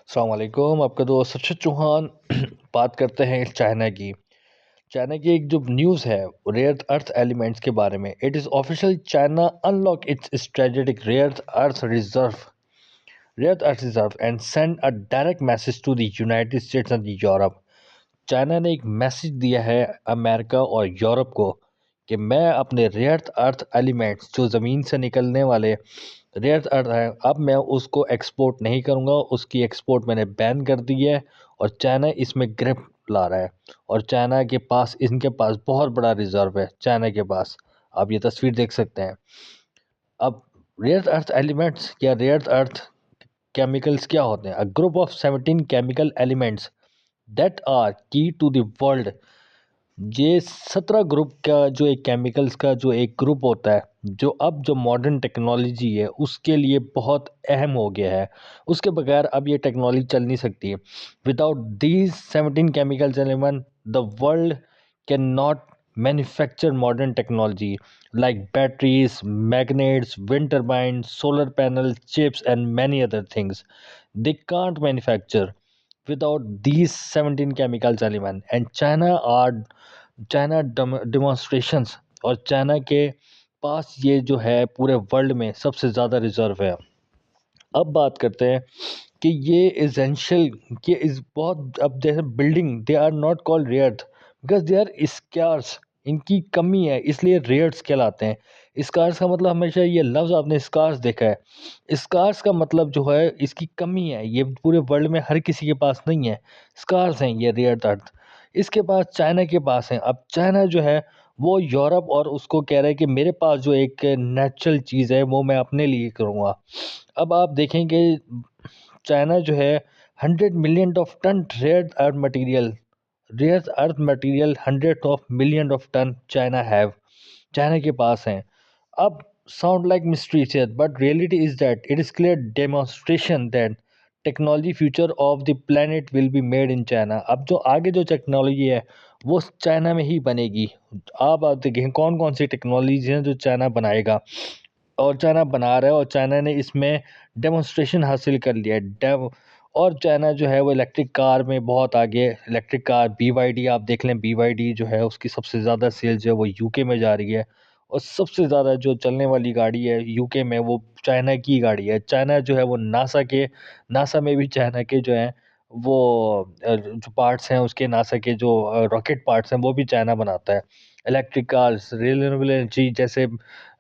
अस्सलाम वालेकुम, आपका दोस्त अर्शद चौहान बात करते हैं चाइना की। चाइना की एक जो न्यूज़ है रेयर अर्थ एलिमेंट्स के बारे में। It is official, China unlock its strategic rare earth reserve and send a direct message to the United States and Europe. China ने एक मैसेज दिया है अमेरिका और यूरोप को कि मैं अपने रेयर अर्थ एलिमेंट्स जो ज़मीन से निकलने वाले रेयर अर्थ है, अब मैं उसको एक्सपोर्ट नहीं करूँगा। उसकी एक्सपोर्ट मैंने बैन कर दी है और चाइना इसमें ग्रिप ला रहा है। और चाइना के पास इनके पास बहुत बड़ा रिजर्व है चाइना के पास। आप ये तस्वीर देख सकते हैं। अब रेयर अर्थ एलिमेंट्स या रेयर अर्थ केमिकल्स क्या होते हैं? A group of 17 chemical elements that are key to the world. ये 17 ग्रुप का जो एक केमिकल्स का जो एक ग्रुप होता है, जो अब जो मॉडर्न टेक्नोलॉजी है उसके लिए बहुत अहम हो गया है। उसके बगैर अब ये टेक्नोलॉजी चल नहीं सकती है। Without these 17 chemicals element the world can not manufacture modern technology like batteries, magnets, wind turbine, solar panel, chips and many other things. They can't manufacture without these 17 chemicals element and China demonstrations। और China के पास ये जो है पूरे world में सबसे ज़्यादा reserve है। अब बात करते हैं कि ये एसेंशियल, ये इस बहुत, अब जैसे building they are not called rare earth because they are scarce. इनकी कमी है इसलिए रेयर्स कहलाते हैं। स्कार्स का मतलब, हमेशा ये लफ्ज़ आपने स्कार्स देखा है, स्कार्स का मतलब जो है इसकी कमी है। ये पूरे वर्ल्ड में हर किसी के पास नहीं है। स्कार्स हैं ये रेयर अर्थ, इसके पास चाइना के पास हैं। अब चाइना जो है वो यूरोप और उसको कह रहा है कि मेरे पास जो एक नेचुरल चीज़ है वो मैं अपने लिए करूँगा। अब आप देखेंगे चाइना जो है 100 million of ton rare earth material 100 of million of ton China के पास हैं। अब sound like mysterious but reality is that it is clear demonstration that technology future of the planet will be made in China. अब जो आगे जो technology है वो चाइना में ही बनेगी। आप देखें कौन कौन सी टेक्नोलॉजी हैं जो चाइना बनाएगा और चाइना बना रहा है और चाइना ने इसमें डेमोन्स्ट्रेशन हासिल कर लिया है। और चाइना जो है वो इलेक्ट्रिक कार में बहुत आगे है। इलेक्ट्रिक कार BYD आप देख लें, BYD जो है उसकी सबसे ज़्यादा सेल्स जो है वो यूके में जा रही है। और सबसे ज़्यादा जो चलने वाली गाड़ी है यूके में वो चाइना की गाड़ी है। चाइना जो है वो नासा में भी चाइना के जो हैं वो जो पार्ट्स हैं उसके, नासा के जो रॉकेट पार्ट्स हैं वो भी चाइना बनाता है। इलेक्ट्रिक कार्स, रिन्यूएबल एनर्जी जैसे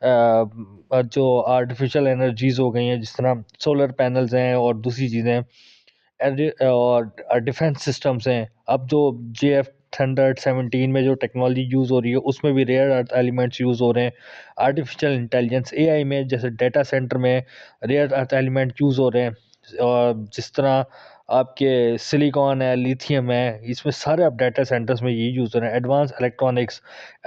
जो आर्टिफिशियल एनर्जीज हो गई हैं, जिस तरह सोलर पैनल्स हैं और दूसरी चीज़ें और डिफेंस सिस्टम्स हैं। अब जो JF थंडर 17 में जो टेक्नोलॉजी यूज़ हो रही है उसमें भी रेयर अर्थ एलिमेंट्स यूज़ हो रहे हैं। आर्टिफिशियल इंटेलिजेंस AI में जैसे डेटा सेंटर में रेयर अर्थ एलिमेंट यूज़ हो रहे हैं। और जिस तरह आपके सिलिकॉन है, लिथियम है, इसमें सारे अब डाटा सेंटर्स में ये यूज़ हो रहे हैं। एडवांस इलेक्ट्रॉनिक्स,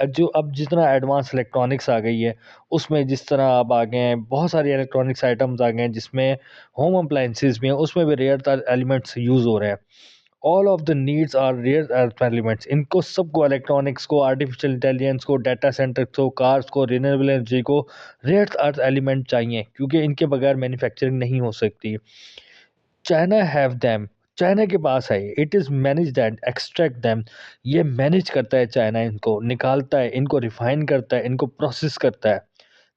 जो अब जितना एडवांस इलेक्ट्रॉनिक्स आ गई है उसमें जिस तरह अब आ गए हैं बहुत सारी इलेक्ट्रॉनिक्स आइटम्स आ गए हैं जिसमें होम अप्लाइंसेस भी हैं, उसमें भी रेयर एलिमेंट्स यूज़ हो रहे हैं। All of the needs are rare earth elements. इनको सबको, इलेक्ट्रॉनिक्स को, आर्टिफिशियल इंटेलिजेंस को, डाटा सेंटर को, कार्स को, रिन्यूएबल एनर्जी को रेयर अर्थ एलिमेंट चाहिए क्योंकि इनके बगैर मैन्युफैक्चरिंग नहीं हो सकती। चाइना हैव देम, चाइना के पास है। It is manage that extract them. ये मैनेज करता है चाइना, इनको निकालता है, इनको रिफाइन करता है, इनको प्रोसेस करता है।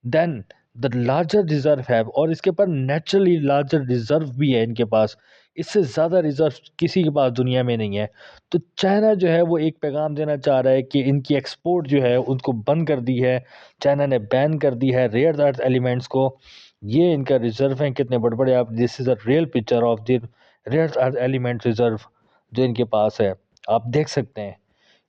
देन द लार्जर रिजर्व है, और इसके पास नेचुरली लार्जर रिजर्व भी है इनके पास। इससे ज़्यादा रिजर्व किसी के पास दुनिया में नहीं है। तो चाइना जो है वो एक पैगाम देना चाह रहा है कि इनकी एक्सपोर्ट जो है उनको बंद कर दी है। चाइना ने बैन कर दी है रेयर अर्थ एलिमेंट्स को। ये इनका रिजर्व हैं कितने बड़े बड़े। आप, this is a real picture of the rare earth element reserve जो इनके पास है, आप देख सकते हैं।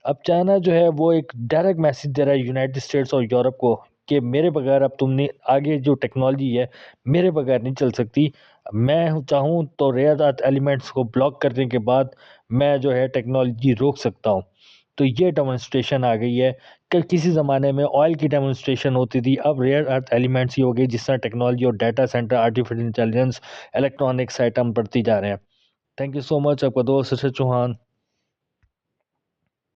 अब चाइना जो है वो एक डायरेक्ट मैसेज दे रहा है यूनाइटेड स्टेट्स और यूरोप को कि मेरे बगैर अब तुमने आगे जो टेक्नोलॉजी है मेरे बगैर नहीं चल सकती। मैं चाहूँ तो रेयर अर्थ एलिमेंट्स को ब्लॉक करने के बाद मैं जो है टेक्नोलॉजी रोक सकता हूँ। तो ये डेमोन्स्ट्रेशन आ गई है कि किसी ज़माने में ऑयल की डेमोन्स्ट्रेशन होती थी, अब रेयर अर्थ एलिमेंट्स ही हो गई। जिस तरह टेक्नोलॉजी और data centre, artificial intelligence, electronics item बढ़ती जा रहे हैं। थैंक यू सो मच, आपका दोस्त अर्शद चौहान।